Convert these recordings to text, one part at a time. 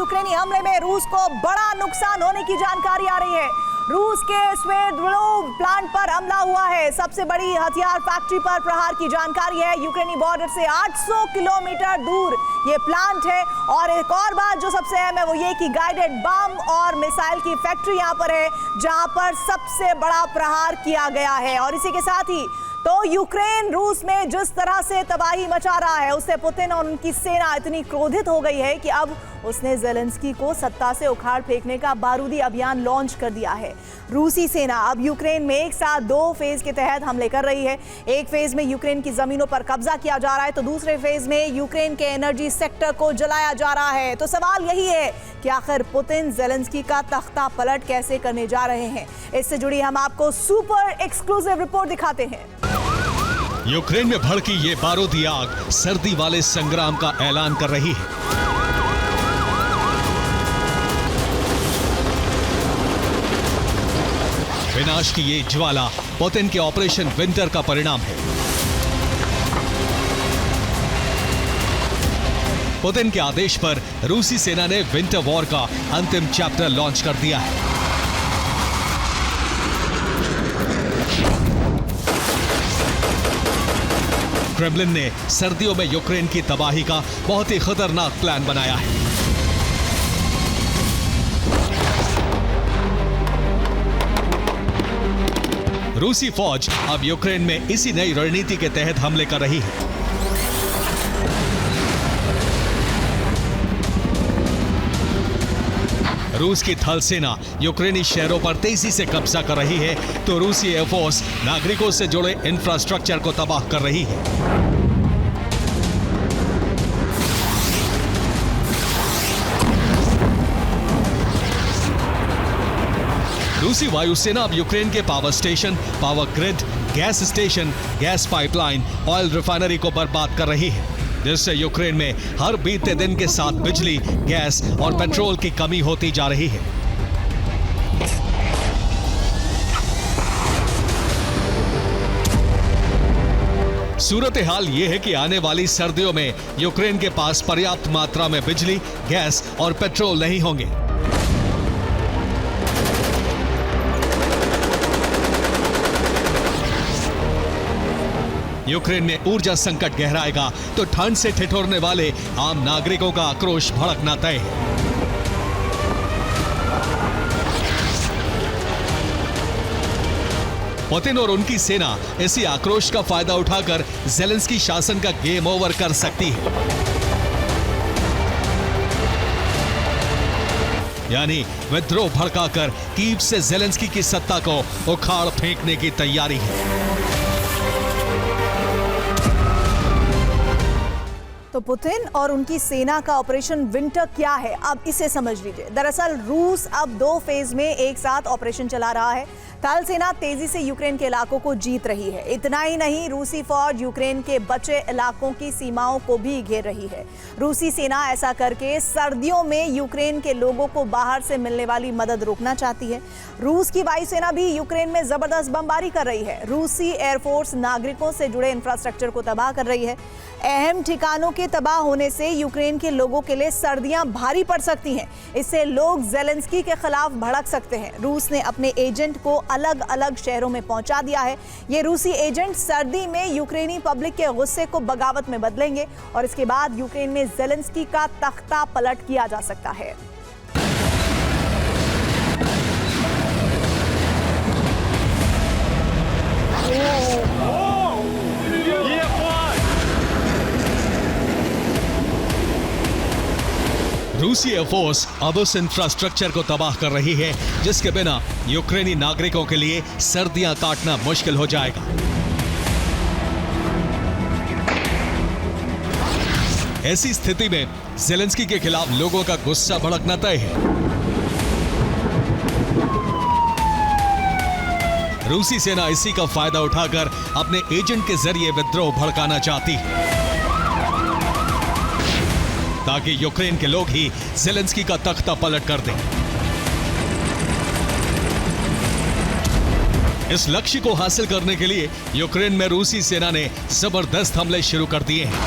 यूक्रेनी हमले में रूस को बड़ा नुकसान होने की जानकारी आ रही है। रूस के स्वेदोव प्लांट पर हमला हुआ है। सबसे बड़ी हथियार फैक्ट्री पर प्रहार की जानकारी है। यूक्रेनी बॉर्डर से 800 किलोमीटर दूर ये प्लांट है। और एक और बात जो सबसे अहम है वो ये कि गाइडेड बम और मिसाइल की फैक्ट्री यहाँ पर है, जहां पर सबसे बड़ा प्रहार किया गया है। और इसी के साथ ही तो यूक्रेन रूस में जिस तरह से तबाही मचा रहा है, उससे पुतिन और उनकी सेना इतनी क्रोधित हो गई है कि अब उसने ज़ेलेंस्की को सत्ता से उखाड़ फेंकने का बारूदी अभियान लॉन्च कर दिया है। रूसी सेना अब यूक्रेन में एक साथ 2 फेज के तहत हमले कर रही है। एक फेज में यूक्रेन की जमीनों पर कब्जा किया जा रहा है, तो दूसरे फेज में यूक्रेन के एनर्जी सेक्टर को जलाया जा रहा है। तो सवाल यही है कि आखिर पुतिन ज़ेलेंस्की का तख्ता पलट कैसे करने जा रहे हैं। इससे जुड़ी हम आपको सुपर एक्सक्लूसिव रिपोर्ट दिखाते हैं। यूक्रेन में भड़की ये बारूदी आग सर्दी वाले संग्राम का ऐलान कर रही है। विनाश की ये ज्वाला पुतिन के ऑपरेशन विंटर का परिणाम है। पुतिन के आदेश पर रूसी सेना ने विंटर वॉर का अंतिम चैप्टर लॉन्च कर दिया है। क्रेमलिन ने सर्दियों में यूक्रेन की तबाही का बहुत ही खतरनाक प्लान बनाया है। रूसी फौज अब यूक्रेन में इसी नई रणनीति के तहत हमले कर रही है। रूस की थल सेना यूक्रेनी शहरों पर तेजी से कब्जा कर रही है, तो रूसी एयरफोर्स नागरिकों से जुड़े इंफ्रास्ट्रक्चर को तबाह कर रही है। रूसी वायुसेना अब यूक्रेन के power station, power grid, gas station, gas pipeline, oil refinery को बर्बाद कर रही है, जिससे यूक्रेन में हर बीते दिन के साथ बिजली, गैस और पेट्रोल की कमी होती जा रही है। सूरत हाल ये है कि आने वाली सर्दियों में यूक्रेन के पास पर्याप्त मात्रा में बिजली, गैस और पेट्रोल नहीं होंगे। यूक्रेन में ऊर्जा संकट गहराएगा तो ठंड से ठिठुरने वाले आम नागरिकों का आक्रोश भड़कना तय है। पुतिन और उनकी सेना इसी आक्रोश का फायदा उठाकर ज़ेलेंस्की शासन का गेम ओवर कर सकती है। यानी विद्रोह भड़काकर कीव से ज़ेलेंस्की की सत्ता को उखाड़ फेंकने की तैयारी है। तो पुतिन और उनकी सेना का ऑपरेशन विंटर क्या है, अब इसे समझ लीजिए। दरअसल रूस अब 2 फेज में एक साथ ऑपरेशन चला रहा है। थल सेना तेजी से यूक्रेन के इलाकों को जीत रही है। इतना ही नहीं, रूसी फौज यूक्रेन के बचे इलाकों की सीमाओं को भी घेर रही है। रूसी सेना ऐसा करके सर्दियों में यूक्रेन के लोगों को बाहर से मिलने वाली मदद रोकना चाहती है। रूस की वायुसेना भी यूक्रेन में जबरदस्त बमबारी कर रही है। रूसी एयरफोर्स नागरिकों से जुड़े इंफ्रास्ट्रक्चर को तबाह कर रही है। अहम ठिकानों के तबाह होने से यूक्रेन के लोगों के लिए सर्दियां भारी पड़ सकती हैं। इससे लोग ज़ेलेंस्की के खिलाफ भड़क सकते हैं। रूस ने अपने एजेंट को अलग अलग शहरों में पहुंचा दिया है। ये रूसी एजेंट सर्दी में यूक्रेनी पब्लिक के गुस्से को बगावत में बदलेंगे और इसके बाद यूक्रेन में ज़ेलेंस्की का तख्ता पलट किया जा सकता है। रूसी एयरफोर्स अब उस इंफ्रास्ट्रक्चर को तबाह कर रही है जिसके बिना यूक्रेनी नागरिकों के लिए सर्दियां काटना मुश्किल हो जाएगा। ऐसी स्थिति में ज़ेलेंस्की के खिलाफ लोगों का गुस्सा भड़कना तय है। रूसी सेना इसी का फायदा उठाकर अपने एजेंट के जरिए विद्रोह भड़काना चाहती है ताकि यूक्रेन के लोग ही ज़ेलेंस्की का तख्ता पलट कर दें। इस लक्ष्य को हासिल करने के लिए यूक्रेन में रूसी सेना ने जबरदस्त हमले शुरू कर दिए हैं।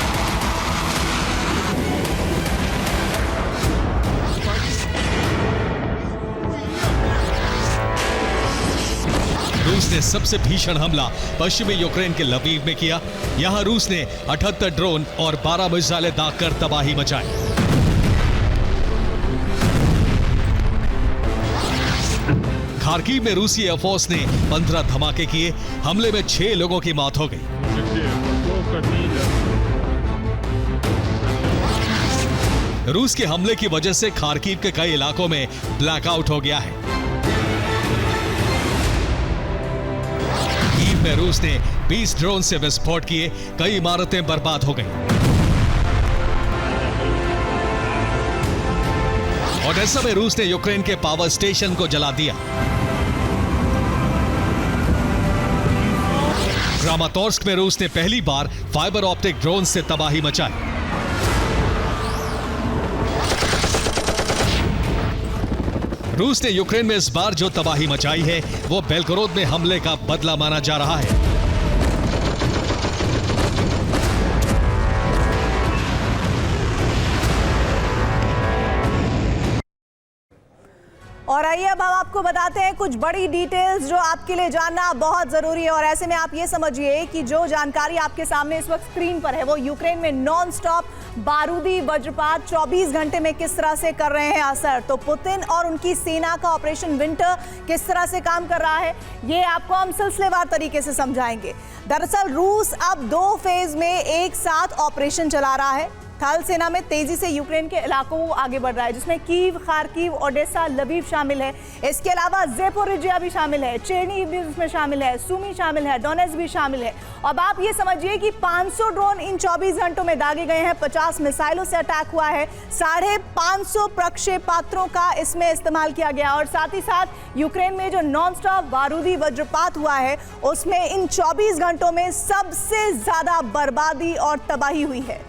ने सबसे भीषण हमला पश्चिमी यूक्रेन के लवीव में किया। यहां रूस ने 78 ड्रोन और 12 मिसाइलें दागकर तबाही मचाई। खार्किव में रूसी एयरफोर्स ने 15 धमाके किए। हमले में 6 लोगों की मौत हो गई। रूस के हमले की वजह से खार्किव के कई इलाकों में ब्लैकआउट हो गया है। कीव में रूस ने 20 ड्रोन से विस्फोट किए। कई इमारतें बर्बाद हो गईं। ओडेसा में रूस ने यूक्रेन के पावर स्टेशन को जला दिया। क्रामातोर्स्क में रूस ने पहली बार फाइबर ऑप्टिक ड्रोन से तबाही मचाई। रूस ने यूक्रेन में इस बार जो तबाही मचाई है वो बेलगोरोद में हमले का बदला माना जा रहा है। और आइए अब हम आपको बताते हैं कुछ बड़ी डिटेल्स जो आपके लिए जानना बहुत जरूरी है। और ऐसे में आप ये समझिए कि जो जानकारी आपके सामने इस वक्त स्क्रीन पर है वो यूक्रेन में नॉन स्टॉप बारूदी वज्रपात 24 घंटे में किस तरह से कर रहे हैं असर। तो पुतिन और उनकी सेना का ऑपरेशन विंटर किस तरह से काम कर रहा है ये आपको हम सिलसिलेवार तरीके से समझाएंगे। दरअसल रूस अब 2 फेज में एक साथ ऑपरेशन चला रहा है। थल सेना में तेजी से यूक्रेन के इलाकों को आगे बढ़ रहा है, जिसमें कीव, खार्किव, ओडेसा, लवीव शामिल है। इसके अलावा ज़ेपोरिजिया भी शामिल है, चेरनीव भी इसमें शामिल है, सुमी शामिल है, डोनेट्स्क भी शामिल है। अब आप ये समझिए कि 500 ड्रोन इन 24 घंटों में दागे गए हैं। 50 मिसाइलों से अटैक हुआ है। 550 प्रक्षेपास्त्रों का इसमें इस्तेमाल किया गया। और साथ ही साथ यूक्रेन में जो नॉन स्टॉप बारूदी वज्रपात हुआ है उसमें इन 24 घंटों में सबसे ज्यादा बर्बादी और तबाही हुई है।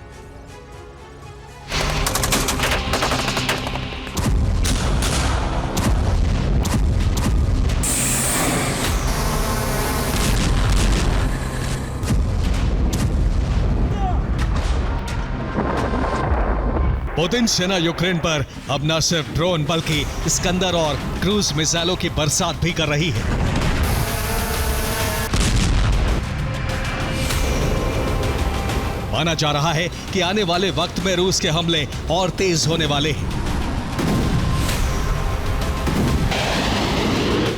पुतिन सेना यूक्रेन पर अब न सिर्फ ड्रोन बल्कि इस्कंदर और क्रूज मिसाइलों की बरसात भी कर रही है। माना जा रहा है कि आने वाले वक्त में रूस के हमले और तेज होने वाले हैं।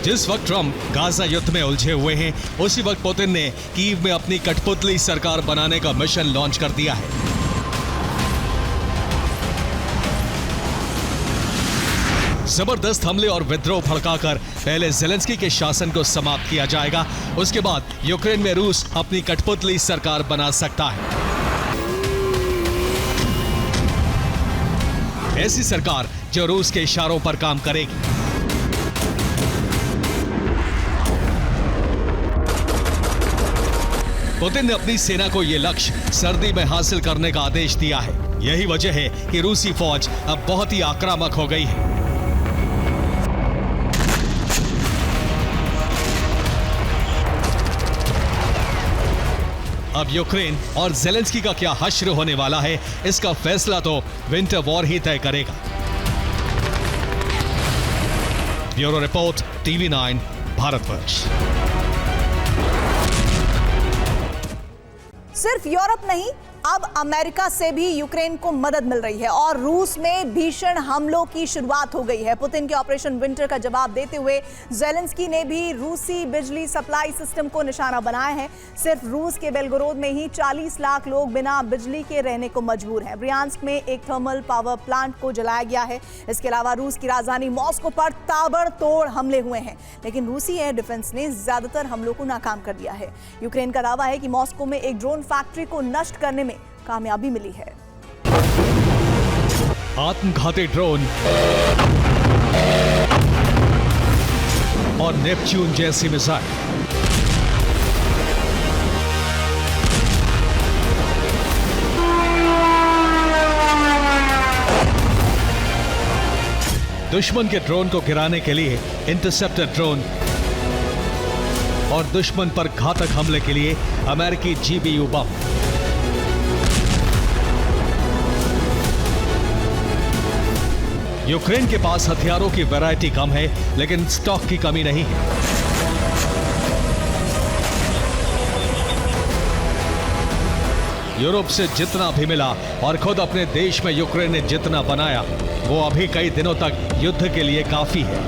जिस वक्त ट्रंप गाजा युद्ध में उलझे हुए हैं उसी वक्त पुतिन ने कीव में अपनी कठपुतली सरकार बनाने का मिशन लॉन्च कर दिया है। जबरदस्त हमले और विद्रोह भड़काकर पहले ज़ेलेंस्की के शासन को समाप्त किया जाएगा। उसके बाद यूक्रेन में रूस अपनी कठपुतली सरकार बना सकता है। ऐसी सरकार जो रूस के इशारों पर काम करेगी। पुतिन ने अपनी सेना को यह लक्ष्य सर्दी में हासिल करने का आदेश दिया है। यही वजह है कि रूसी फौज अब बहुत ही आक्रामक हो गई है। अब यूक्रेन और ज़ेलेंस्की का क्या हश्र होने वाला है इसका फैसला तो विंटर वॉर ही तय करेगा। Bureau report, TV9 Bharatvarsh. सिर्फ यूरोप नहीं, अब अमेरिका से भी यूक्रेन को मदद मिल रही है और रूस में भीषण हमलों की शुरुआत हो गई है। पुतिन के ऑपरेशन विंटर का जवाब देते हुए ज़ेलेंस्की ने भी रूसी बिजली सप्लाई सिस्टम को निशाना बनाया है। सिर्फ रूस के बेलगोरोद में ही 40 लाख लोग बिना बिजली के रहने को मजबूर हैं। ब्रियांस्क में एक थर्मल पावर प्लांट को जलाया गया है। इसके अलावा रूस की राजधानी मॉस्को पर ताबड़तोड़ हमले हुए हैं, लेकिन रूसी एयर डिफेंस ने ज्यादातर हमलों को नाकाम कर दिया है। यूक्रेन का दावा है कि मॉस्को में एक ड्रोन फैक्ट्री को नष्ट करने में कामयाबी मिली है। आत्मघाती ड्रोन और नेपच्यून जैसी मिसाइल, दुश्मन के ड्रोन को गिराने के लिए इंटरसेप्टर ड्रोन और दुश्मन पर घातक हमले के लिए अमेरिकी GBU बम। यूक्रेन के पास हथियारों की वैरायटी कम है, लेकिन स्टॉक की कमी नहीं है। यूरोप से जितना भी मिला और खुद अपने देश में यूक्रेन ने जितना बनाया, वो अभी कई दिनों तक युद्ध के लिए काफी है।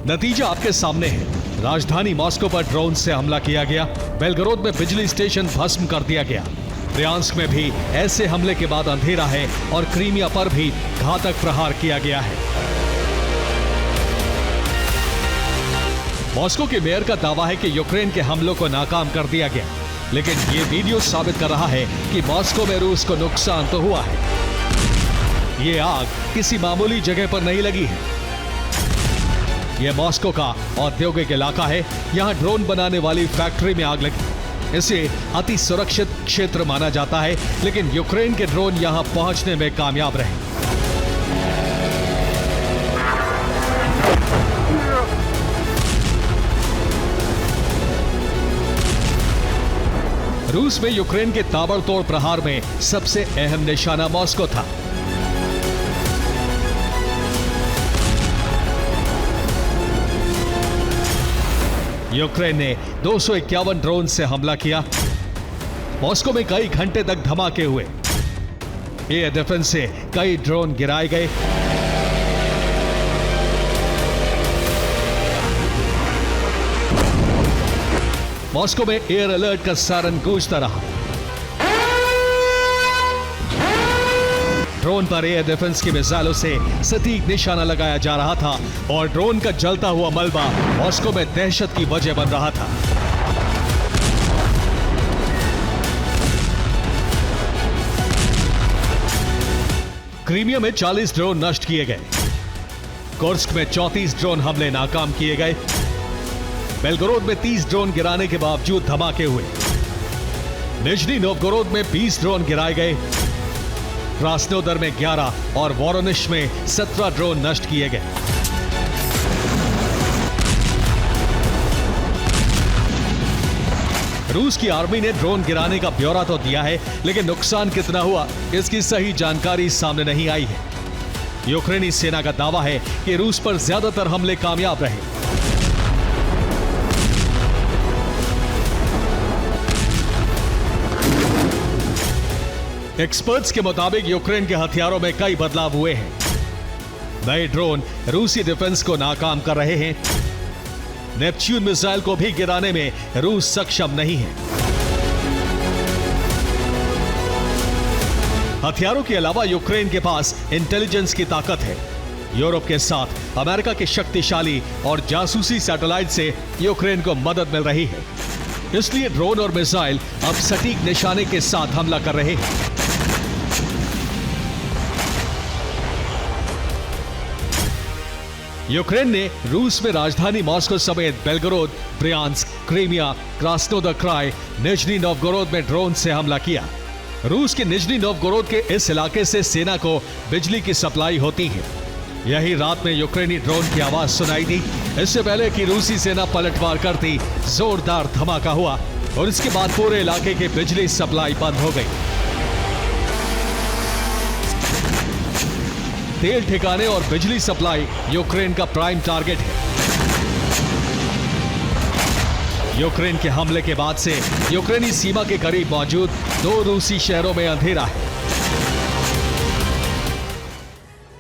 नतीजा आपके सामने है। राजधानी मॉस्को पर ड्रोन से हमला किया गया। बेलगरोद में बिजली स्टेशन भस्म कर दिया गया। ब्रियांस्क में भी ऐसे हमले के बाद अंधेरा है और क्रीमिया पर भी घातक प्रहार किया गया है। मॉस्को के मेयर का दावा है कि यूक्रेन के हमलों को नाकाम कर दिया गया, लेकिन ये वीडियो साबित कर रहा है कि मॉस्को में रूस को नुकसान तो हुआ है। ये आग किसी मामूली जगह पर नहीं लगी है। यह मॉस्को का औद्योगिक इलाका है। यहां ड्रोन बनाने वाली फैक्ट्री में आग लगी। इसे अति सुरक्षित क्षेत्र माना जाता है, लेकिन यूक्रेन के ड्रोन यहां पहुंचने में कामयाब रहे। रूस में यूक्रेन के ताबड़तोड़ प्रहार में सबसे अहम निशाना मॉस्को था। यूक्रेन ने 251 ड्रोन से हमला किया। मॉस्को में कई घंटे तक धमाके हुए। एयर डिफेंस से कई ड्रोन गिराए गए। मॉस्को में एयर अलर्ट का सायरन गूंजता रहा। ड्रोन पर एयर डिफेंस की मिसाइलों से सटीक निशाना लगाया जा रहा था और ड्रोन का जलता हुआ मलबा मॉस्को में दहशत की वजह बन रहा था। क्रीमिया में 40 ड्रोन नष्ट किए गए। कुर्स्क में 34 ड्रोन हमले नाकाम किए गए। बेलगोरोद में 30 ड्रोन गिराने के बावजूद धमाके हुए। निजनी नोवगोरोद में 20 ड्रोन गिराए गए। क्रास्नोदर में 11 और वोरोनिश में 17 ड्रोन नष्ट किए गए। रूस की आर्मी ने ड्रोन गिराने का ब्यौरा तो दिया है, लेकिन नुकसान कितना हुआ इसकी सही जानकारी सामने नहीं आई है। यूक्रेनी सेना का दावा है कि रूस पर ज्यादातर हमले कामयाब रहे। एक्सपर्ट्स के मुताबिक यूक्रेन के हथियारों में कई बदलाव हुए हैं। नए ड्रोन रूसी डिफेंस को नाकाम कर रहे हैं। नेपच्यून मिसाइल को भी गिराने में रूस सक्षम नहीं है। हथियारों के अलावा यूक्रेन के पास इंटेलिजेंस की ताकत है। यूरोप के साथ अमेरिका के शक्तिशाली और जासूसी सैटेलाइट से यूक्रेन को मदद मिल रही है। इसलिए ड्रोन और मिसाइल अब सटीक निशाने के साथ हमला कर रहे हैं। यूक्रेन ने रूस में राजधानी मॉस्को समेत Belgorod, Bryansk, Crimea, Krasnodar Krai, Nizhny Novgorod में ड्रोन से हमला किया। रूस के निजनी नोवगोरोद के इस इलाके से सेना को बिजली की सप्लाई होती है। यही रात में यूक्रेनी ड्रोन की आवाज सुनाई दी। इससे पहले कि रूसी सेना पलटवार करती, जोरदार धमाका हुआ और इसके बाद पूरे इलाके की बिजली सप्लाई बंद हो गई। तेल ठिकाने और बिजली सप्लाई यूक्रेन का प्राइम टारगेट है। यूक्रेन के हमले के बाद से यूक्रेनी सीमा के करीब मौजूद 2 रूसी शहरों में अंधेरा है।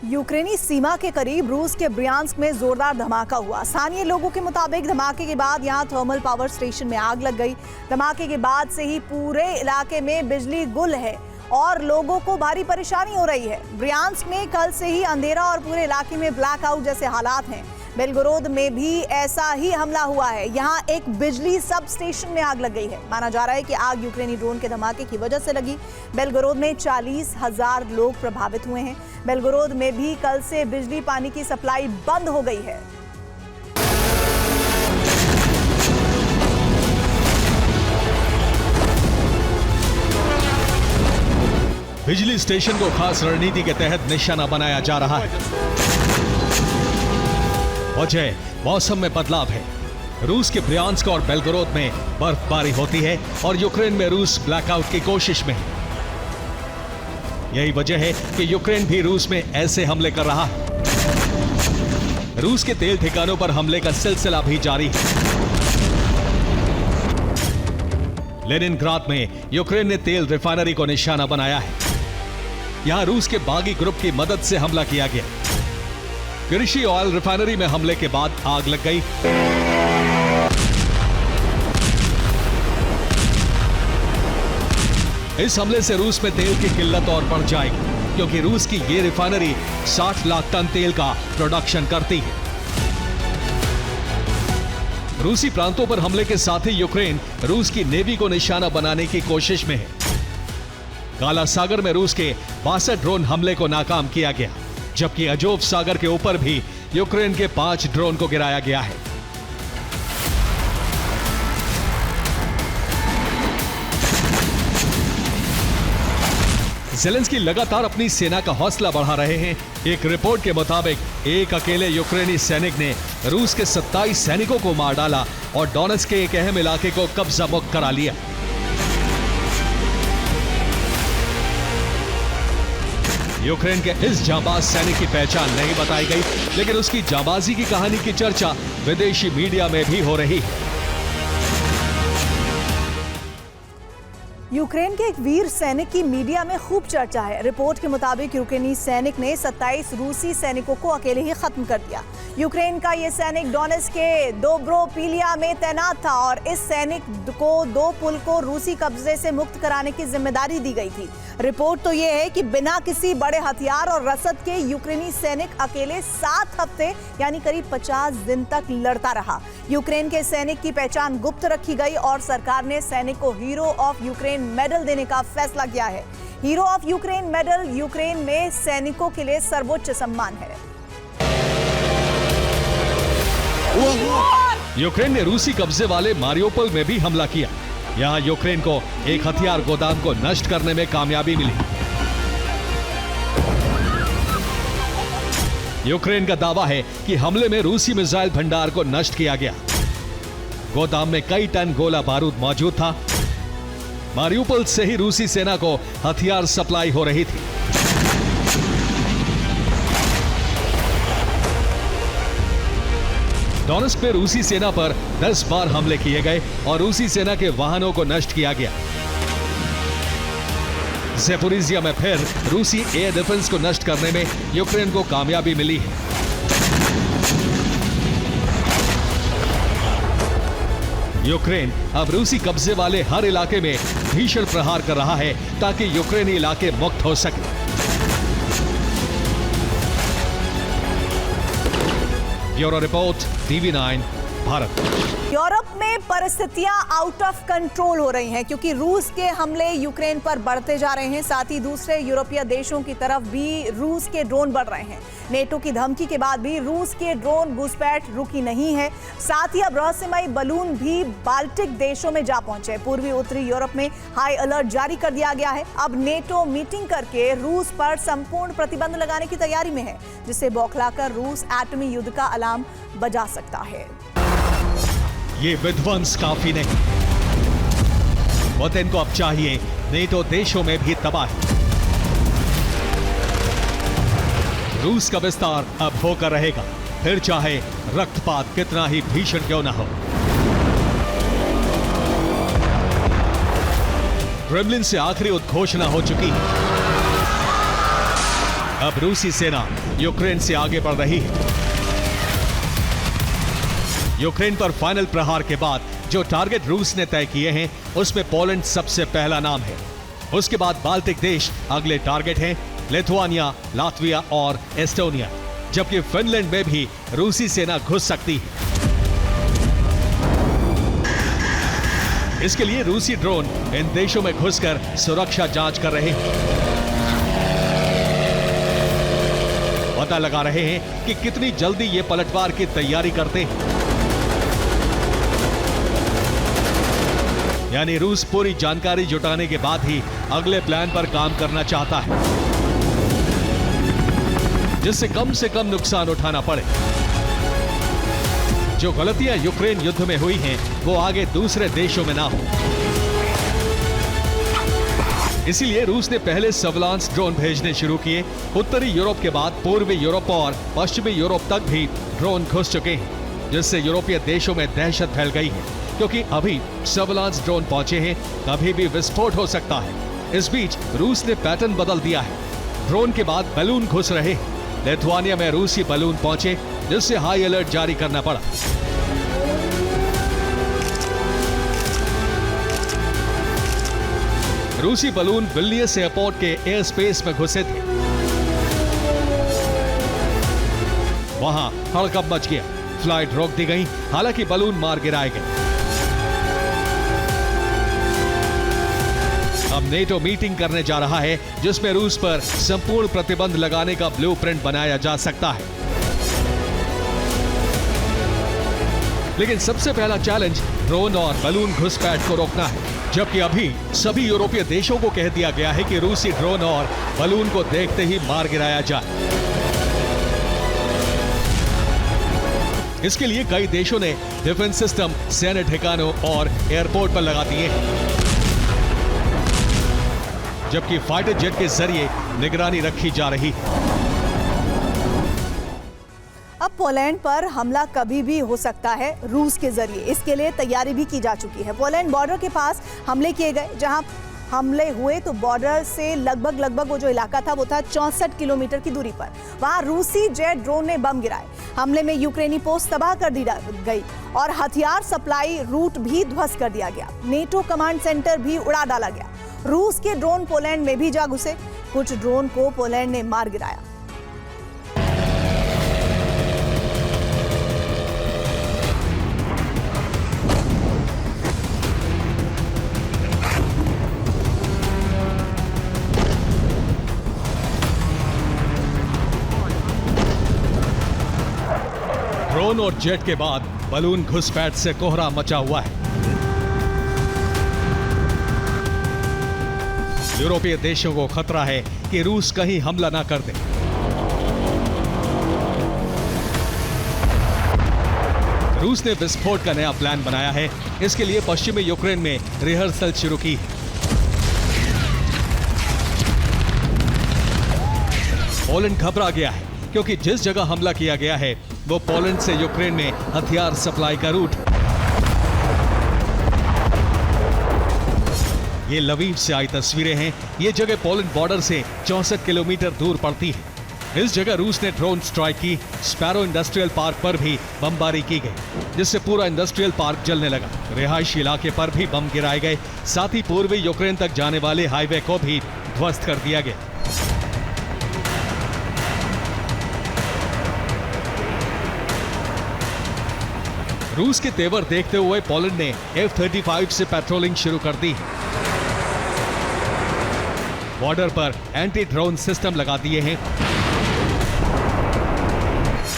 यूक्रेनी सीमा के करीब रूस के ब्रियांस्क में जोरदार धमाका हुआ। स्थानीय लोगों के मुताबिक धमाके के बाद यहां थर्मल पावर स्टेशन में आग लग गई। धमाके के बाद से ही पूरे इलाके में बिजली गुल है और लोगों को भारी परेशानी हो रही है। ब्रियांस्क में कल से ही अंधेरा और पूरे इलाके में ब्लैकआउट जैसे हालात हैं। बेलगोरोद में भी ऐसा ही हमला हुआ है। यहाँ एक बिजली सब स्टेशन में आग लग गई है। माना जा रहा है कि आग यूक्रेनी ड्रोन के धमाके की वजह से लगी। बेलगोरोद में 40,000 लोग प्रभावित हुए हैं। बेलगोरोद में भी कल से बिजली पानी की सप्लाई बंद हो गई है। बिजली स्टेशन को खास रणनीति के तहत निशाना बनाया जा रहा है। वजह मौसम में बदलाव है। रूस के ब्रियांस्क और बेलगोरोद में बर्फबारी होती है और यूक्रेन में रूस ब्लैकआउट की कोशिश में है। यही वजह है कि यूक्रेन भी रूस में ऐसे हमले कर रहा है। रूस के तेल ठिकानों पर हमले का सिलसिला भी जारी है। लेनिनग्राद में यूक्रेन ने तेल रिफाइनरी को निशाना बनाया है। यहां रूस के बागी ग्रुप की मदद से हमला किया गया। कृषि ऑयल रिफाइनरी में हमले के बाद आग लग गई। इस हमले से रूस में तेल की किल्लत और बढ़ जाएगी, क्योंकि रूस की ये रिफाइनरी 60 लाख टन तेल का प्रोडक्शन करती है। रूसी प्रांतों पर हमले के साथ ही यूक्रेन रूस की नेवी को निशाना बनाने की कोशिश में है। काला सागर में रूस के 62 ड्रोन हमले को नाकाम किया गया, जबकि अजोव सागर के ऊपर भी यूक्रेन के 5 ड्रोन को गिराया गया है। ज़ेलेंस्की लगातार अपनी सेना का हौसला बढ़ा रहे हैं। एक रिपोर्ट के मुताबिक एक अकेले यूक्रेनी सैनिक ने रूस के 27 सैनिकों को मार डाला और डोनेट्स्क के एक अहम इलाके को कब्जा मुक्त करा लिया। यूक्रेन के इस जांबाज सैनिक की पहचान नहीं बताई गई, लेकिन उसकी जांबाजी की कहानी की चर्चा विदेशी मीडिया में भी हो रही है। यूक्रेन के एक वीर सैनिक की मीडिया में खूब चर्चा है। रिपोर्ट के मुताबिक यूक्रेनी सैनिक ने 27 रूसी सैनिकों को अकेले ही खत्म कर दिया। यूक्रेन का यह सैनिक डोनेट्स्क के दोब्रोपिलिया में तैनात था और इस सैनिक को 2 पुल को रूसी कब्जे से मुक्त कराने की जिम्मेदारी दी गई थी। रिपोर्ट तो यह है कि बिना किसी बड़े हथियार और रसद के यूक्रेनी सैनिक अकेले 7 हफ्ते यानी करीब 50 दिन तक लड़ता रहा। यूक्रेन के सैनिक की पहचान गुप्त रखी गई और सरकार ने सैनिक को हीरो ऑफ यूक्रेन मेडल देने का फैसला किया है। Hero of Ukraine medal Ukraine में सैनिकों के लिए सर्वोच्च सम्मान है। यूक्रेन ने रूसी कब्जे वाले मारियोपोल में भी हमला किया। यहां यूक्रेन को एक हथियार गोदाम को नष्ट करने में कामयाबी मिली। यूक्रेन का दावा है कि हमले में रूसी मिसाइल भंडार को नष्ट किया गया। गोदाम में कई टन गोला बारूद मौजूद था। मारियोपोल से ही रूसी सेना को हथियार सप्लाई हो रही थी। डोनेट्स्क में रूसी सेना पर 10 बार हमले किए गए और रूसी सेना के वाहनों को नष्ट किया गया। ज़ेपोरिज़िया में फिर रूसी एयर डिफेंस को नष्ट करने में यूक्रेन को कामयाबी मिली है। यूक्रेन अब रूसी कब्जे वाले हर इलाके में भीषण प्रहार कर रहा है ताकि यूक्रेनी इलाके मुक्त हो सके। Bureau report, TV9 Bharat. Europe में परिस्थितियां आउट ऑफ कंट्रोल हो रही हैं क्योंकि रूस के हमले यूक्रेन पर बढ़ते जा रहे हैं। साथ ही दूसरे यूरोपीय देशों की तरफ भी रूस के ड्रोन बढ़ रहे हैं। नेटो की धमकी के बाद भी रूस के ड्रोन घुसपैठ रुकी नहीं है। साथ ही अब रहस्यमयी बलून भी बाल्टिक देशों में जा पहुंचे। पूर्वी उत्तरी यूरोप में हाई अलर्ट जारी कर दिया गया है। अब नेटो मीटिंग करके रूस पर संपूर्ण प्रतिबंध लगाने की तैयारी में है, जिससे बौखलाकर रूस एटमी युद्ध का अलार्म बजा सकता है। ये विध्वंस काफी नहीं, पुतिन को अब चाहिए नेटो देशों में भी तबाही। रूस का विस्तार अब होकर रहेगा, फिर चाहे रक्तपात कितना ही भीषण क्यों न हो। क्रेमलिन से आखिरी उद्घोषणा हो चुकी है। अब रूसी सेना यूक्रेन से आगे बढ़ रही है। यूक्रेन पर फाइनल प्रहार के बाद जो टारगेट रूस ने तय किए हैं, उसमें पोलैंड सबसे पहला नाम है। उसके बाद बाल्टिक देश अगले टारगेट हैं, लिथुआनिया, लातविया और एस्टोनिया, जबकि फिनलैंड में भी रूसी सेना घुस सकती है। इसके लिए रूसी ड्रोन इन देशों में घुसकर सुरक्षा जांच कर रहे हैं। पता लगा रहे हैं कि कितनी जल्दी ये पलटवार की तैयारी करते हैं। यानी रूस पूरी जानकारी जुटाने के बाद ही अगले प्लान पर काम करना चाहता है, जिससे कम से कम नुकसान उठाना पड़े। जो गलतियां यूक्रेन युद्ध में हुई हैं, वो आगे दूसरे देशों में ना हो। इसीलिए रूस ने पहले सर्विलांस ड्रोन भेजने शुरू किए। उत्तरी यूरोप के बाद पूर्वी यूरोप और पश्चिमी यूरोप तक भी ड्रोन घुस चुके हैं, जिससे यूरोपीय देशों में दहशत फैल गई है, क्योंकि अभी सर्विलांस ड्रोन पहुंचे हैं, कभी भी विस्फोट हो सकता है। इस बीच रूस ने पैटर्न बदल दिया है। ड्रोन के बाद बलून घुस रहे हैं। लिथुआनिया में रूसी बलून पहुंचे, जिससे हाई अलर्ट जारी करना पड़ा। रूसी बलून विल्नियस एयरपोर्ट के एयर स्पेस में घुसे थे। वहां हड़कंप मच गया, फ्लाइट रोक दी गई, हालांकि बलून मार गिराए गए। अब नेटो मीटिंग करने जा रहा है, जिसमें रूस पर संपूर्ण प्रतिबंध लगाने का ब्लूप्रिंट बनाया जा सकता है। लेकिन सबसे पहला चैलेंज ड्रोन और बलून घुसपैठ को रोकना है, जबकि अभी सभी यूरोपीय देशों को कह दिया गया है कि रूसी ड्रोन और बलून को देखते ही मार गिराया जाए। इसके लिए कई देशों ने डिफेंस सिस्टम सैन्य ठिकानों और एयरपोर्ट पर लगा दिए हैं, जबकि फाइटर जेट के जरिए निगरानी रखी जा रही है। अब पोलैंड पर हमला कभी भी हो सकता है रूस के जरिए। इसके लिए तैयारी भी की जा चुकी है। पोलैंड बॉर्डर के पास हमले किए गए। जहां हमले हुए तो बॉर्डर से लगभग वो जो इलाका था वो था 64 किलोमीटर की दूरी पर। वहां रूसी जेट ड्रोन ने बम गिराए। हमले में यूक्रेनी पोस्ट तबाह कर दी गई और हथियार सप्लाई रूट भी ध्वस्त कर दिया गया। नेटो कमांड सेंटर भी उड़ा डाला गया। रूस के ड्रोन पोलैंड में भी जा घुसे। कुछ ड्रोन को पोलैंड ने मार गिराया। ड्रोन और जेट के बाद बलून घुसपैठ से कोहरा मचा हुआ है। यूरोपीय देशों को खतरा है कि रूस कहीं हमला ना कर दे। रूस ने विस्फोट का नया प्लान बनाया है। इसके लिए पश्चिमी यूक्रेन में रिहर्सल शुरू की है। पोलैंड घबरा गया है, क्योंकि जिस जगह हमला किया गया है वो पोलैंड से यूक्रेन में हथियार सप्लाई का रूट है। ये लवीव से आई तस्वीरें हैं। ये जगह पोलैंड बॉर्डर से 64 किलोमीटर दूर पड़ती है। इस जगह रूस ने ड्रोन स्ट्राइक की। स्पैरो इंडस्ट्रियल पार्क पर भी बमबारी की गई, जिससे पूरा इंडस्ट्रियल पार्क जलने लगा। रिहायशी इलाके पर भी बम गिराए गए। साथ ही पूर्वी यूक्रेन तक जाने वाले हाईवे को भी ध्वस्त कर दिया गया। रूस के तेवर देखते हुए पोलैंड ने F-35 से पेट्रोलिंग शुरू कर दी। बॉर्डर पर एंटी ड्रोन सिस्टम लगा दिए हैं।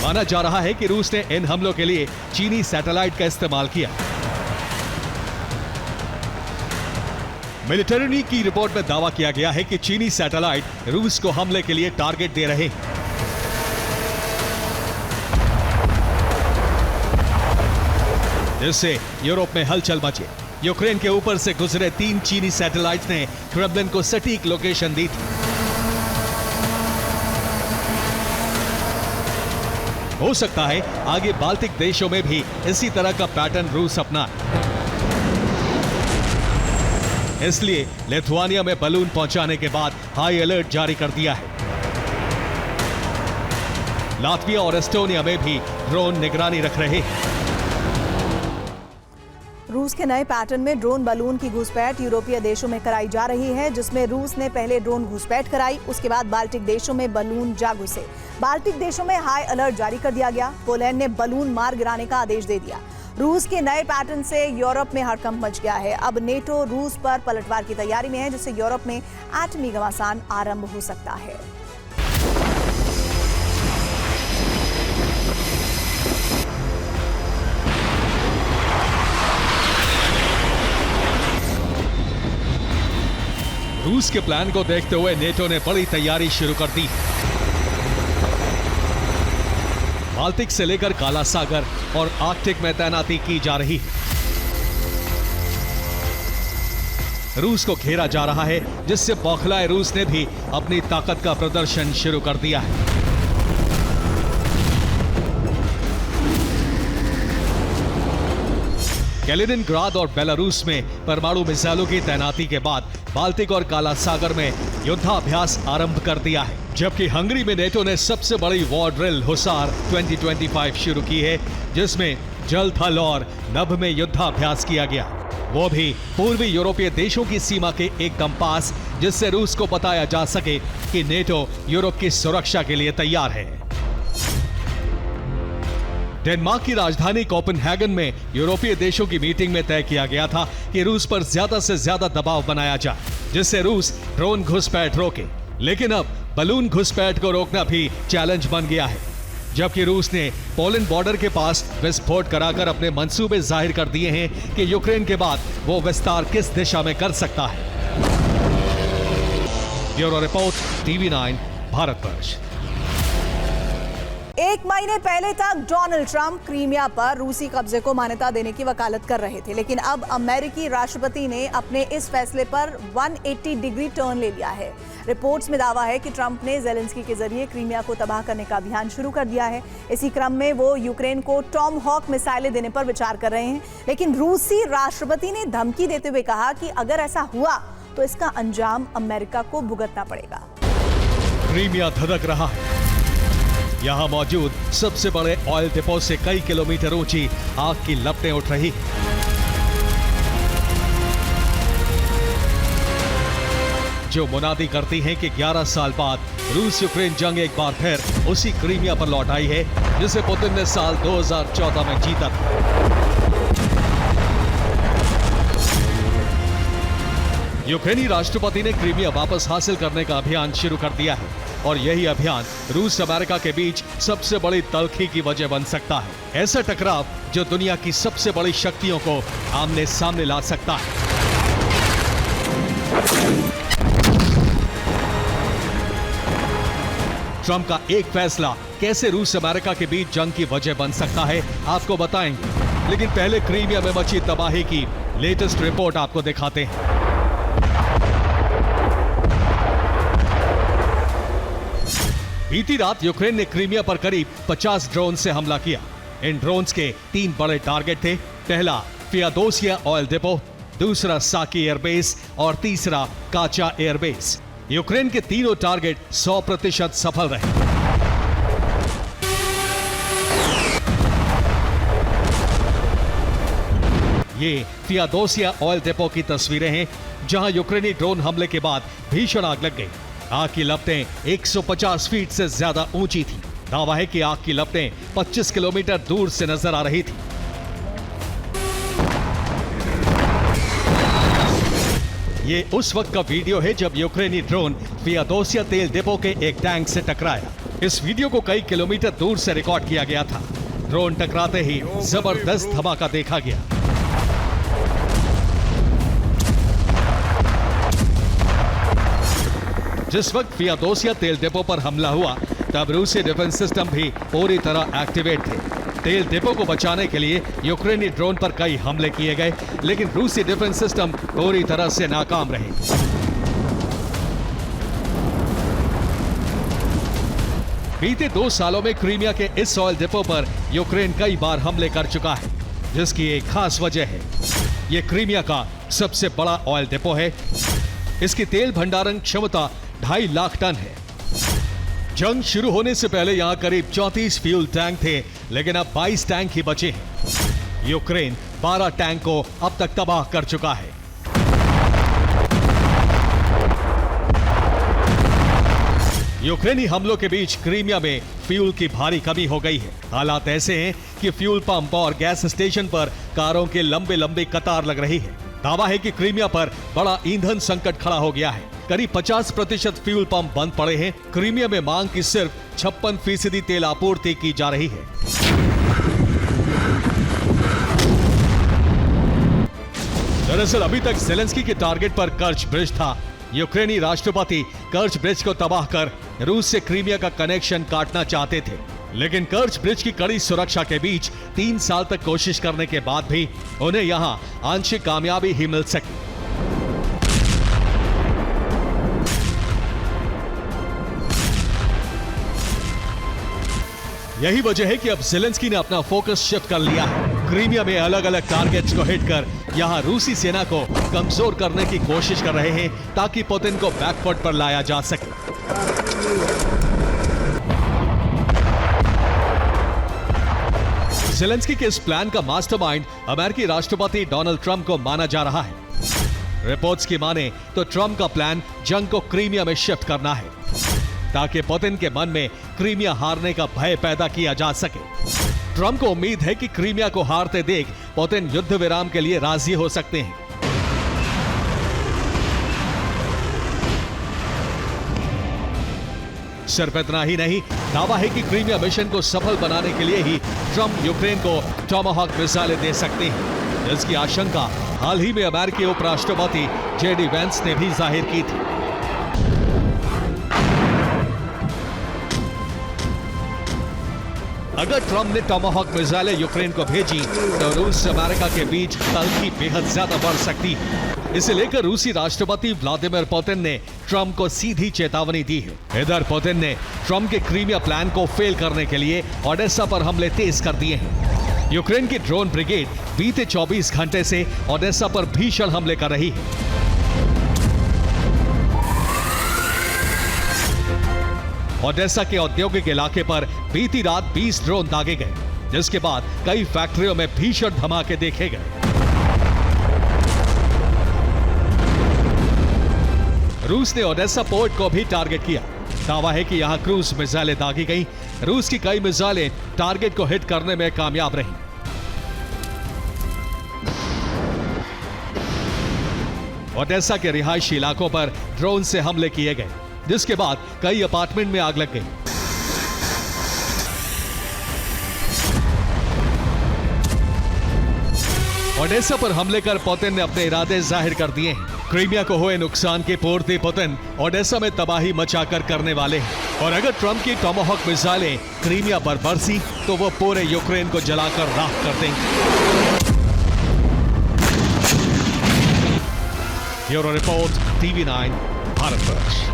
माना जा रहा है कि रूस ने इन हमलों के लिए चीनी सैटेलाइट का इस्तेमाल किया। मिलिट्री की रिपोर्ट में दावा किया गया है कि चीनी सैटेलाइट रूस को हमले के लिए टारगेट दे रहे हैं। जिससे यूरोप में हलचल मची। यूक्रेन के ऊपर से गुजरे 3 चीनी सैटेलाइट ने क्रेमलिन को सटीक लोकेशन दी थी। हो सकता है आगे बाल्टिक देशों में भी इसी तरह का पैटर्न रूस अपनाए। इसलिए लिथुआनिया में बलून पहुंचाने के बाद हाई अलर्ट जारी कर दिया है। लात्विया और एस्टोनिया में भी ड्रोन निगरानी रख रहे हैं। रूस के नए पैटर्न में ड्रोन बलून की घुसपैठ यूरोपीय देशों में कराई जा रही है, जिसमें रूस ने पहले ड्रोन घुसपैठ कराई, उसके बाद बाल्टिक देशों में बलून जा घुसे। बाल्टिक देशों में हाई अलर्ट जारी कर दिया गया। पोलैंड ने बलून मार गिराने का आदेश दे दिया। रूस के नए पैटर्न से यूरोप में हड़कंप मच गया है। अब नेटो रूस पर पलटवार की तैयारी में है, जिससे यूरोप में एटमी घमासान आरंभ हो सकता है। रूस के प्लान को देखते हुए नेटो ने बड़ी तैयारी शुरू कर दी। बाल्टिक से लेकर काला सागर और आर्कटिक में तैनाती की जा रही है। रूस को घेरा जा रहा है, जिससे बौखलाए रूस ने भी अपनी ताकत का प्रदर्शन शुरू कर दिया है। कैलिनिनग्राड और बेलारूस में परमाणु मिसाइलों की तैनाती के बाद बाल्टिक और काला सागर में युद्धाभ्यास आरंभ कर दिया है, जबकि हंगरी में नेटो ने सबसे बड़ी वॉर ड्रिल हुसार 2025 शुरू की है, जिसमें जल, थल और नभ में युद्धाभ्यास किया गया, वो भी पूर्वी यूरोपीय देशों की सीमा के एकदम पास, जिससे रूस को बताया जा सके कि नेटो यूरोप की सुरक्षा के लिए तैयार है। डेनमार्क की राजधानी कोपेनहेगन में यूरोपीय देशों की मीटिंग में तय किया गया था कि रूस पर ज्यादा से ज्यादा दबाव बनाया जाए, जिससे रूस ड्रोन घुसपैठ रोके। लेकिन अब बलून घुसपैठ को रोकना भी चैलेंज बन गया है, जबकि रूस ने पोलैंड बॉर्डर के पास विस्फोट कराकर अपने मंसूबे जाहिर कर दिए हैं कि यूक्रेन के बाद वो विस्तार किस दिशा में कर सकता है। Bureau report, TV9 Bharatvarsh. एक महीने पहले तक डोनाल्ड ट्रंप क्रीमिया पर रूसी कब्जे को मान्यता देने की वकालत कर रहे थे, लेकिन अब अमेरिकी राष्ट्रपति ने अपने इस फैसले पर 180 डिग्री टर्न ले लिया है। रिपोर्ट्स में दावा है कि ट्रंप ने जेलेंस्की के जरिए क्रीमिया को तबाह करने का अभियान शुरू कर दिया है। इसी क्रम में वो यूक्रेन को टॉम हॉक मिसाइलें देने पर विचार कर रहे हैं, लेकिन रूसी राष्ट्रपति ने धमकी देते हुए कहा कि अगर ऐसा हुआ तो इसका अंजाम अमेरिका को भुगतना पड़ेगा। क्रीमिया धधक रहा है। यहां मौजूद सबसे बड़े ऑयल डिपो से कई किलोमीटर ऊंची आग की लपटें उठ रही हैं। जो मुनादी करती हैं कि 11 साल बाद रूस यूक्रेन जंग एक बार फिर उसी क्रीमिया पर लौट आई है, जिसे पुतिन ने साल 2014 में जीता था। यूक्रेनी राष्ट्रपति ने क्रीमिया वापस हासिल करने का अभियान शुरू कर दिया है, और यही अभियान रूस अमेरिका के बीच सबसे बड़ी तल्खी की वजह बन सकता है। ऐसा टकराव जो दुनिया की सबसे बड़ी शक्तियों को आमने सामने ला सकता है। ट्रंप का एक फैसला कैसे रूस अमेरिका के बीच जंग की वजह बन सकता है, आपको बताएंगे, लेकिन पहले क्रीमिया में मची तबाही की लेटेस्ट रिपोर्ट आपको दिखाते हैं। बीती रात यूक्रेन ने क्रीमिया पर करीब 50 ड्रोन से हमला किया। इन ड्रोन्स के 3 बड़े टारगेट थे। पहला फियादोसिया ऑयल डिपो, दूसरा साकी एयरबेस और तीसरा काचा एयरबेस। यूक्रेन के तीनों टारगेट 100% सफल रहे। ये फियादोसिया ऑयल डिपो की तस्वीरें हैं, जहां यूक्रेनी ड्रोन हमले के बाद भीषण आग लग गई। आग की लपटें 150 फीट से ज्यादा ऊंची थी। दावा है कि आग की लपटें 25 किलोमीटर दूर से नजर आ रही थी। ये उस वक्त का वीडियो है जब यूक्रेनी ड्रोन फियादोसिया तेल डिपो के एक टैंक से टकराया। इस वीडियो को कई किलोमीटर दूर से रिकॉर्ड किया गया था। ड्रोन टकराते ही जबरदस्त धमाका देखा गया। जिस वक्त फियादोसिया तेल डिपो पर हमला हुआ, तब रूसी डिफेंस सिस्टम भी पूरी तरह एक्टिवेट थे। तेल डिपो को बचाने के लिए यूक्रेनी ड्रोन पर कई हमले किए गए, लेकिन रूसी डिफेंस सिस्टम पूरी तरह से नाकाम रहे। बीते 2 सालों में क्रीमिया के इस ऑयल डिपो पर यूक्रेन कई बार हमले कर चुका है, जिसकी एक खास वजह है। यह क्रीमिया का सबसे बड़ा ऑयल डिपो है। इसकी तेल भंडारण क्षमता 2.5 लाख टन है। जंग शुरू होने से पहले यहां करीब 34 फ्यूल टैंक थे, लेकिन अब 22 टैंक ही बचे हैं। यूक्रेन 12 टैंक को अब तक तबाह कर चुका है। यूक्रेनी हमलों के बीच क्रीमिया में फ्यूल की भारी कमी हो गई है। हालात ऐसे हैं कि फ्यूल पंप और गैस स्टेशन पर कारों के लंबे लंबे कतार लग रही है। दावा है कि क्रीमिया पर बड़ा ईंधन संकट खड़ा हो गया है। करीब 50% फ्यूल पंप बंद पड़े हैं। क्रीमिया में मांग की सिर्फ 56% तेल आपूर्ति की जा रही है। दरअसल अभी तक जेलेंस्की के टारगेट पर कर्च ब्रिज था। यूक्रेनी राष्ट्रपति कर्च ब्रिज को तबाह कर रूस से क्रीमिया का कनेक्शन काटना चाहते थे, लेकिन कर्च ब्रिज की कड़ी सुरक्षा के बीच 3 साल तक कोशिश करने के बाद भी उन्हें यहां आंशिक कामयाबी ही मिल सकी। यही वजह है कि अब ज़ेलेंस्की ने अपना फोकस शिफ्ट कर लिया है। क्रीमिया में अलग अलग टारगेट्स को हिट कर यहां रूसी सेना को कमजोर करने की कोशिश कर रहे हैं ताकि पुतिन को बैकफुट पर लाया जा सके। ज़ेलेंस्की के इस प्लान का मास्टरमाइंड अमेरिकी राष्ट्रपति डोनाल्ड ट्रंप को माना जा रहा है। रिपोर्ट्स की माने तो ट्रंप का प्लान जंग को क्रीमिया में शिफ्ट करना है ताकि पुतिन के मन में क्रीमिया हारने का भय पैदा किया जा सके। ट्रंप को उम्मीद है कि क्रीमिया को हारते देख पुतिन युद्ध विराम के लिए राजी हो सकते हैं। सिर्फ इतना ही नहीं, दावा है कि क्रीमिया मिशन को सफल बनाने के लिए ही ट्रंप यूक्रेन को टॉमाहॉक मिसाइलें दे सकते हैं, जिसकी आशंका हाल ही में अमेरिकी उपराष्ट्रपति जेडी वेंस ने भी जाहिर की थी। अगर ट्रंप ने टॉमाहॉक मिसाइलें यूक्रेन को भेजी तो रूस अमेरिका के बीच तल्खी बेहद ज्यादा बढ़ सकती है। इसे लेकर रूसी राष्ट्रपति व्लादिमीर पुतिन ने ट्रंप को सीधी चेतावनी दी है। इधर पुतिन ने ट्रंप के क्रीमिया प्लान को फेल करने के लिए ओडेसा पर हमले तेज कर दिए हैं। यूक्रेन की ड्रोन ब्रिगेड बीते 24 घंटे से ओडेसा पर भीषण हमले कर रही है। ओडेसा के औद्योगिक इलाके पर बीती रात 20 ड्रोन दागे गए, जिसके बाद कई फैक्ट्रियों में भीषण धमाके देखे गए। रूस ने ओडेसा पोर्ट को भी टारगेट किया। दावा है कि यहां क्रूज मिसाइलें दागी गईं। रूस की कई मिसाइलें टारगेट को हिट करने में कामयाब रहीं। ओडेसा के रिहायशी इलाकों पर ड्रोन से हमले किए गए, जिसके बाद कई अपार्टमेंट में आग लग गई। ओडेसा पर हमले कर पुतिन ने अपने इरादे जाहिर कर दिए हैं। क्रीमिया को हुए नुकसान की पूर्ति पुतिन ओडेसा में तबाही मचाकर करने वाले हैं और अगर ट्रंप की टॉमाहॉक मिसाइलें क्रीमिया पर बरसी तो वो पूरे यूक्रेन को जलाकर राख कर देंगे। Bureau report, TV9 Bharatvarsh.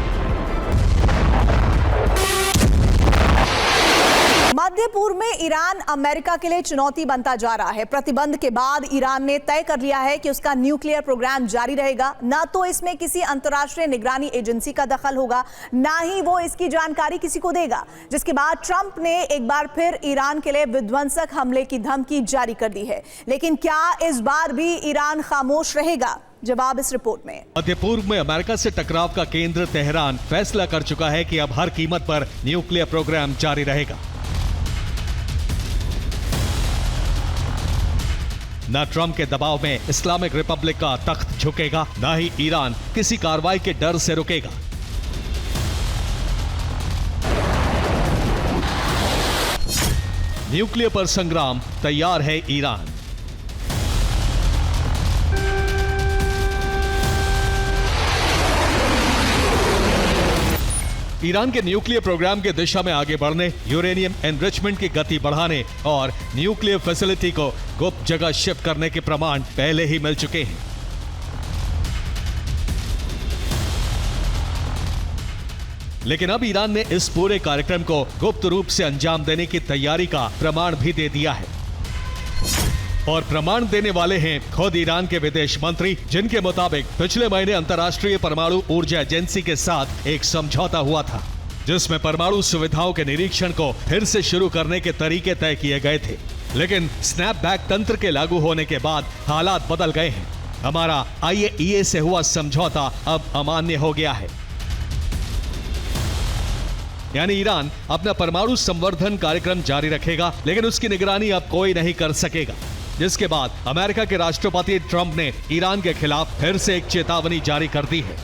मध्य पूर्व में ईरान अमेरिका के लिए चुनौती बनता जा रहा है। प्रतिबंध के बाद ईरान ने तय कर लिया है कि उसका न्यूक्लियर प्रोग्राम जारी रहेगा। ना तो इसमें किसी अंतर्राष्ट्रीय निगरानी एजेंसी का दखल होगा, ना ही वो इसकी जानकारी किसी को देगा। जिसके बाद ट्रंप ने एक बार फिर ईरान के लिए विध्वंसक हमले की धमकी जारी कर दी है। लेकिन क्या इस बार भी ईरान खामोश रहेगा? जवाब इस रिपोर्ट में। मध्य पूर्व में अमेरिका से टकराव का केंद्र तेहरान फैसला कर चुका है कि अब हर कीमत पर न्यूक्लियर प्रोग्राम जारी रहेगा। न ट्रंप के दबाव में इस्लामिक रिपब्लिक का तख्त झुकेगा, न ही ईरान किसी कार्रवाई के डर से रुकेगा। न्यूक्लियर पर संग्राम, तैयार है ईरान। ईरान के न्यूक्लियर प्रोग्राम के दिशा में आगे बढ़ने, यूरेनियम एनरिचमेंट की गति बढ़ाने और न्यूक्लियर फैसिलिटी को गुप्त जगह शिफ्ट करने के प्रमाण पहले ही मिल चुके हैं। लेकिन अब ईरान ने इस पूरे कार्यक्रम को गुप्त रूप से अंजाम देने की तैयारी का प्रमाण भी दे दिया है और प्रमाण देने वाले हैं खुद ईरान के विदेश मंत्री, जिनके मुताबिक पिछले महीने अंतर्राष्ट्रीय परमाणु ऊर्जा एजेंसी के साथ एक समझौता हुआ था, जिसमें परमाणु सुविधाओं के निरीक्षण को फिर से शुरू करने के तरीके तय किए गए थे। लेकिन स्नैपबैक तंत्र के लागू होने के बाद हालात बदल गए हैं। हमारा IAEA से हुआ समझौता अब अमान्य हो गया है। यानी ईरान अपना परमाणु संवर्धन कार्यक्रम जारी रखेगा, लेकिन उसकी निगरानी अब कोई नहीं कर सकेगा। जिसके बाद अमेरिका के राष्ट्रपति ट्रंप ने ईरान के खिलाफ फिर से एक चेतावनी जारी कर दी है।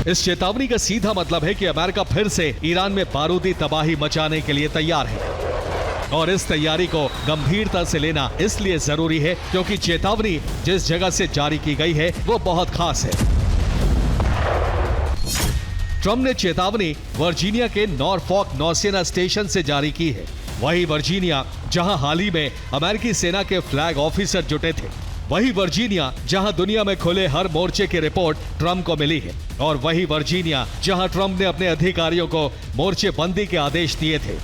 इस चेतावनी का सीधा मतलब है कि अमेरिका फिर से ईरान में बारूदी तबाही मचाने के लिए तैयार है और इस तैयारी को गंभीरता से लेना इसलिए जरूरी है क्योंकि चेतावनी जिस जगह से जारी की गई है वो बहुत खास है। ट्रंप ने चेतावनी वर्जीनिया के नॉरफॉक नौसेना स्टेशन से जारी की है। वही वर्जीनिया जहां हाल ही में अमेरिकी सेना के फ्लैग ऑफिसर जुटे थे। वही वर्जीनिया जहां दुनिया में खुले हर मोर्चे की रिपोर्ट ट्रंप को मिली है, और वही वर्जीनिया जहां ट्रंप ने अपने अधिकारियों को मोर्चे बंदी के आदेश दिए थे।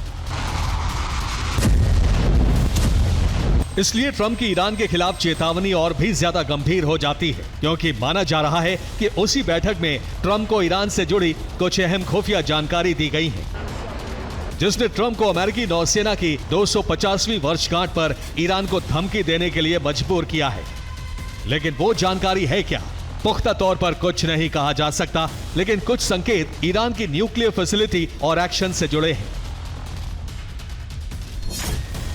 इसलिए ट्रंप की ईरान के खिलाफ चेतावनी और भी ज्यादा गंभीर हो जाती है, क्योंकि माना जा रहा है कि उसी बैठक में ट्रंप को ईरान से जुड़ी कुछ अहम खुफिया जानकारी दी गई है, जिसने ट्रंप को अमेरिकी नौसेना की 250वीं वर्षगांठ पर ईरान को धमकी देने के लिए मजबूर किया है। लेकिन वो जानकारी है क्या? पुख्ता तौर पर कुछ नहीं कहा जा सकता, लेकिन कुछ संकेत ईरान की न्यूक्लियर फैसिलिटी और एक्शन से जुड़े हैं।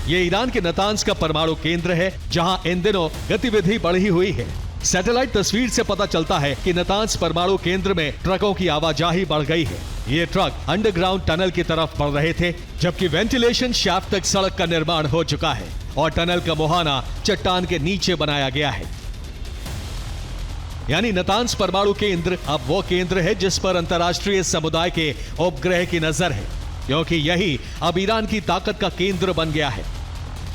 ये ईरान के नतांज का परमाणु केंद्र है, जहां इन दिनों गतिविधि बढ़ी हुई है। सैटेलाइट तस्वीर से पता चलता है कि नतांज परमाणु केंद्र में ट्रकों की आवाजाही बढ़ गई है। ये ट्रक अंडरग्राउंड टनल की तरफ बढ़ रहे थे, जबकि वेंटिलेशन शाफ्ट तक सड़क का निर्माण हो चुका है और टनल का मुहाना चट्टान के नीचे बनाया गया है। यानी नतांज परमाणु केंद्र अब वो केंद्र है जिस पर अंतर्राष्ट्रीय समुदाय के उपग्रह की नजर है, क्योंकि यही अब ईरान की ताकत का केंद्र बन गया है।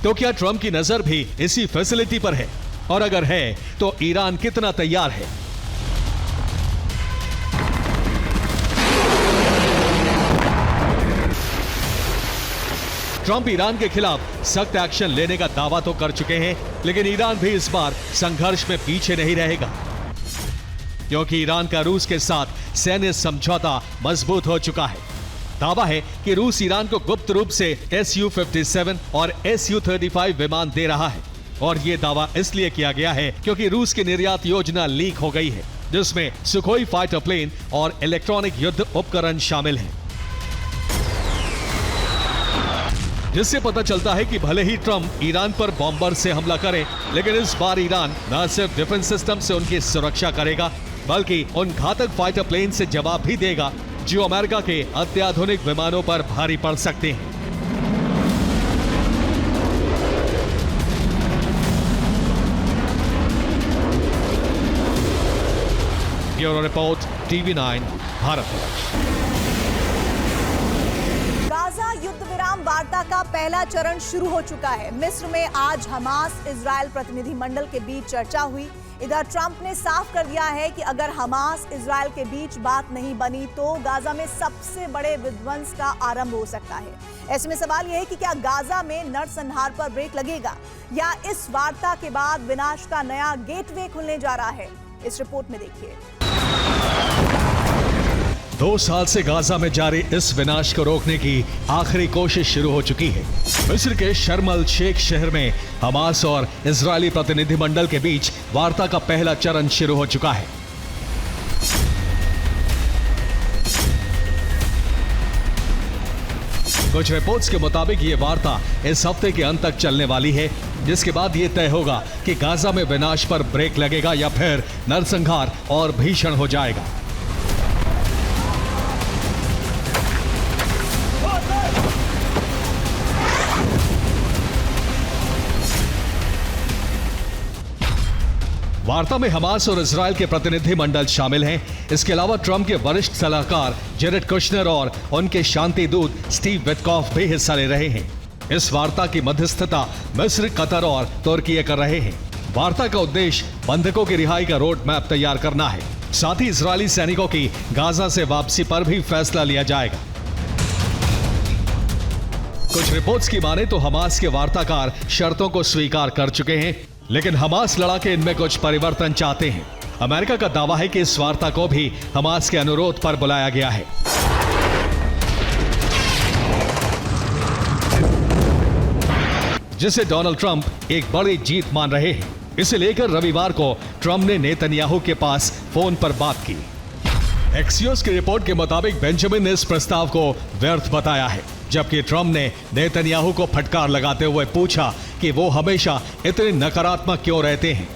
तो क्या ट्रंप की नजर भी इसी फैसिलिटी पर है? और अगर है तो ईरान कितना तैयार है? ट्रंप ईरान के खिलाफ सख्त एक्शन लेने का दावा तो कर चुके हैं, लेकिन ईरान भी इस बार संघर्ष में पीछे नहीं रहेगा, क्योंकि ईरान का रूस के साथ सैन्य समझौता मजबूत हो चुका है। दावा है कि रूस ईरान को गुप्त रूप से Su-57 और Su-35 विमान दे रहा है, और यह दावा इसलिए किया गया है क्योंकि रूस की निर्यात योजना लीक हो गई है, जिसमें सुखोई फाइटर प्लेन और इलेक्ट्रॉनिक युद्ध उपकरण शामिल हैं। जिससे पता चलता है कि भले ही ट्रंप ईरान पर बॉम्बर से हमला करे, लेकिन इस बार ईरान न सिर्फ डिफेंस सिस्टम से उनकी सुरक्षा करेगा, बल्कि उन घातक फाइटर प्लेन से जवाब भी देगा जो अमेरिका के अत्याधुनिक विमानों पर भारी पड़ सकते हैं। Bureau report, TV9 Bharat. Gaza युद्ध विराम वार्ता का पहला चरण शुरू हो चुका है। मिस्र में आज हमास इजरायल प्रतिनिधिमंडल के बीच चर्चा हुई। इधर ट्रंप ने साफ कर दिया है कि अगर हमास इजरायल के बीच बात नहीं बनी तो गाजा में सबसे बड़े विध्वंस का आरंभ हो सकता है। ऐसे में सवाल यह है कि क्या गाजा में नरसंहार पर ब्रेक लगेगा, या इस वार्ता के बाद विनाश का नया गेटवे खुलने जा रहा है? इस रिपोर्ट में देखिए। 2 साल से गाजा में जारी इस विनाश को रोकने की आखिरी कोशिश शुरू हो चुकी है। मिस्र के शर्म अल शेख शहर में हमास और इजरायली प्रतिनिधिमंडल के बीच वार्ता का पहला चरण शुरू हो चुका है। कुछ रिपोर्ट्स के मुताबिक ये वार्ता इस हफ्ते के अंत तक चलने वाली है, जिसके बाद ये तय होगा कि गाजा में विनाश पर ब्रेक लगेगा या फिर नरसंहार और भीषण हो जाएगा। वार्ता में हमास और इजरायल के प्रतिनिधिमंडल शामिल हैं। इसके अलावा ट्रंप के वरिष्ठ सलाहकार जेरेड कुशनर और उनके शांति दूत स्टीव विटकॉफ भी हिस्सा ले रहे हैं। इस वार्ता की मध्यस्थता मिस्र, कतर और तुर्की कर रहे हैं। वार्ता का उद्देश्य बंधकों की रिहाई का रोड मैप तैयार करना है। साथ ही इजरायली सैनिकों की गाजा से वापसी पर भी फैसला लिया जाएगा। कुछ रिपोर्ट्स की माने तो हमास के वार्ताकार शर्तों को स्वीकार कर चुके हैं, लेकिन हमास लड़ाके इनमें कुछ परिवर्तन चाहते हैं। अमेरिका का दावा है कि इस वार्ता को भी हमास के अनुरोध पर बुलाया गया है। जिसे डोनाल्ड ट्रंप एक बड़ी जीत मान रहे हैं। इसे लेकर रविवार को ट्रंप ने नेतन्याहू के पास फोन पर बात की। एक्सियोस की रिपोर्ट के मुताबिक बेंजामिन ने इस प्रस्ताव को व्यर्थ बताया है, जबकि ट्रंप ने नेतन्याहू को फटकार लगाते हुए पूछा कि वो हमेशा इतने नकारात्मक क्यों रहते हैं।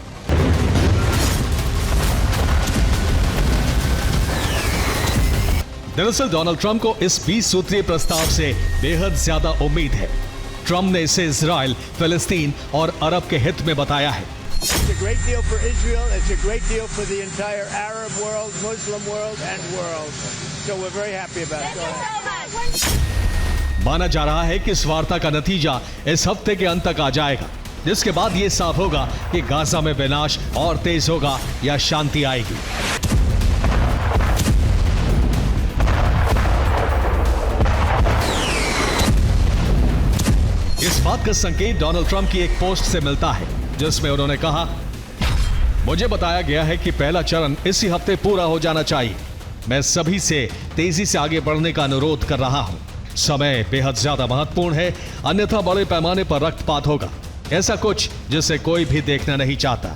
दरअसल डोनाल्ड ट्रंप को इस 20 सूत्रीय प्रस्ताव से बेहद ज्यादा उम्मीद है। ट्रंप ने इसे इजराइल, फिलिस्तीन और अरब के हित में बताया है। It's a great deal for Israel. It's a great deal for the entire Arab world, Muslim world, and world. So we're very happy about it. माना जा रहा है कि इस वार्ता का नतीजा इस हफ्ते के अंत तक आ जाएगा। जिसके बाद ये साफ होगा कि गाजा में विनाश और तेज होगा या शांति आएगी। इस बात का संकेत डोनाल्ड ट्रंप की एक पोस्ट से मिलता है, जिसमें उन्होंने कहा, मुझे बताया गया है कि पहला चरण इसी हफ्ते पूरा हो जाना चाहिए। मैं सभी से तेजी से आगे बढ़ने का अनुरोध कर रहा हूं। समय बेहद ज्यादा महत्वपूर्ण है, अन्यथा बड़े पैमाने पर रक्तपात होगा। ऐसा कुछ जिसे कोई भी देखना नहीं चाहता।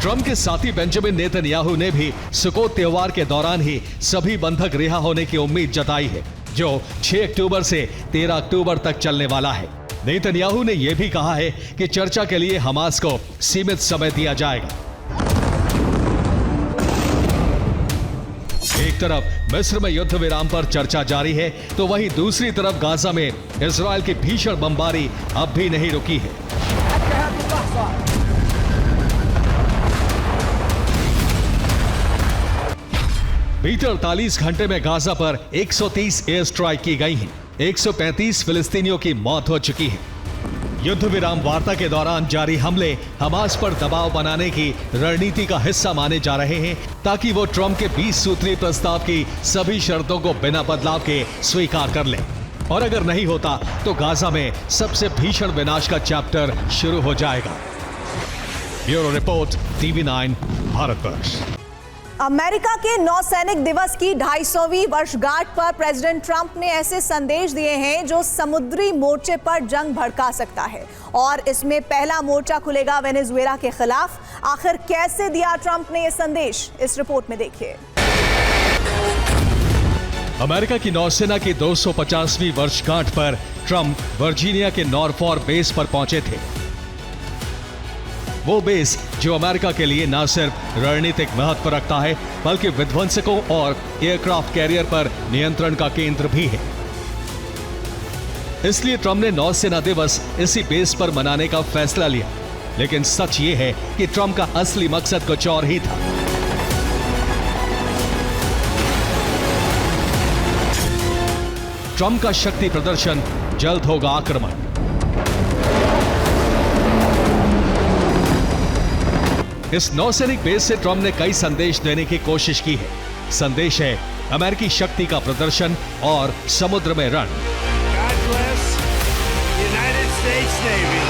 ट्रंप के साथी बेंजामिन नेतन्याहू ने भी सुकोत त्योहार के दौरान ही सभी बंधक रिहा होने की उम्मीद जताई है, जो 6 अक्टूबर से 13 अक्टूबर तक चलने वाला है। नेतन्याहू ने यह भी कहा है कि चर्चा के लिए हमास को सीमित समय दिया जाएगा। एक तरफ मिस्र में युद्ध विराम पर चर्चा जारी है, तो वहीं दूसरी तरफ गाजा में इजरायल की भीषण बमबारी अब भी नहीं रुकी है। बीते 48 घंटे में गाजा पर 130 एयर स्ट्राइक की गई हैं। 135 फिलिस्तीनियों की मौत हो चुकी है। युद्ध विराम वार्ता के दौरान जारी हमले हमास पर दबाव बनाने की रणनीति का हिस्सा माने जा रहे हैं, ताकि वो ट्रंप के 20 सूत्रीय प्रस्ताव की सभी शर्तों को बिना बदलाव के स्वीकार कर ले। और अगर नहीं होता तो गाजा में सबसे भीषण विनाश का चैप्टर शुरू हो जाएगा। Bureau report, TV9 Bharatvarsh. America के नौसैनिक दिवस की 250वीं वर्षगांठ पर प्रेसिडेंट ट्रंप ने ऐसे संदेश दिए हैं जो समुद्री मोर्चे पर जंग भड़का सकता है, और इसमें पहला मोर्चा खुलेगा वेनेजुएला के खिलाफ। आखिर कैसे दिया ट्रंप ने यह संदेश, इस रिपोर्ट में देखिए। अमेरिका की नौसेना की 250वीं वर्षगांठ पर ट्रंप वर्जीनिया के नॉरफॉर्क बेस पर पहुंचे थे। वो बेस जो अमेरिका के लिए न सिर्फ रणनीतिक महत्व रखता है, बल्कि विध्वंसकों और एयरक्राफ्ट कैरियर पर नियंत्रण का केंद्र भी है। इसलिए ट्रंप ने नौसेना दिवस इसी बेस पर मनाने का फैसला लिया। लेकिन सच ये है कि ट्रंप का असली मकसद कुछ और ही था। ट्रंप का शक्ति प्रदर्शन, जल्द होगा आक्रमण। इस नौसैनिक बेस से ट्रंप ने कई संदेश देने की कोशिश की है। संदेश है अमेरिकी शक्ति का प्रदर्शन और समुद्र में रण। God bless the United States Navy.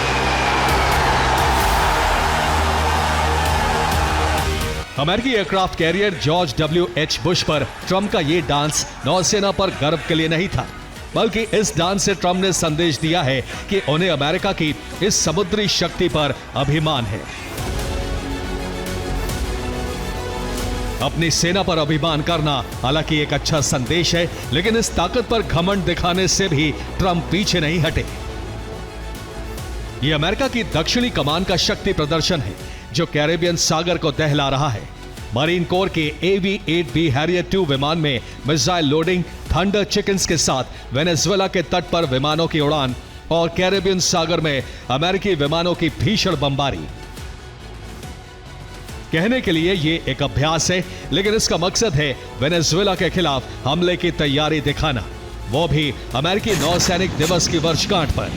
अमेरिकी aircraft carrier George W.H. Bush पर ट्रंप का ये डांस नौसेना पर गर्व के लिए नहीं था, बल्कि इस डांस से ट्रंप ने संदेश दिया है कि उन्हें अमेरिका की इस समुद्री शक्ति पर अभिमान है। अपनी सेना पर अभिमान करना हालांकि एक अच्छा संदेश है, लेकिन इस ताकत पर घमंड दिखाने से भी ट्रंप पीछे नहीं हटे। यह अमेरिका की दक्षिणी कमान का शक्ति प्रदर्शन है, जो कैरेबियन सागर को दहला रहा है। मरीन कोर के AV-8B हैरियर 2 विमान में मिसाइल लोडिंग, थंडर चिकन्स के साथ वेनेजुएला के तट पर विमानों की उड़ान और कैरेबियन सागर में अमेरिकी विमानों की भीषण बमबारी। कहने के लिए ये एक अभ्यास है, लेकिन इसका मकसद है वेनेजुएला के खिलाफ हमले की तैयारी दिखाना, वो भी अमेरिकी नौसैनिक दिवस की वर्षगांठ पर,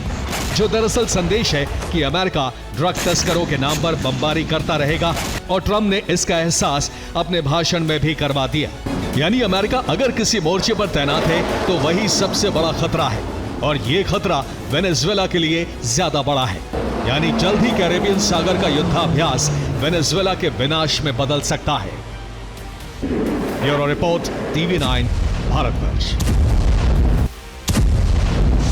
जो दरअसल संदेश है कि अमेरिका ड्रग तस्करों के नाम पर बमबारी करता रहेगा। और ट्रंप ने इसका एहसास अपने भाषण में भी करवा दिया। यानी अमेरिका अगर किसी मोर्चे पर तैनात है तो वही सबसे बड़ा खतरा है, और ये खतरा वेनेजुएला के लिए ज्यादा बड़ा है। यानी जल्द ही कैरेबियन सागर का युद्धाभ्यास वेनेजुएला के विनाश में बदल सकता है। Bureau report, TV9 Bharatvarsh.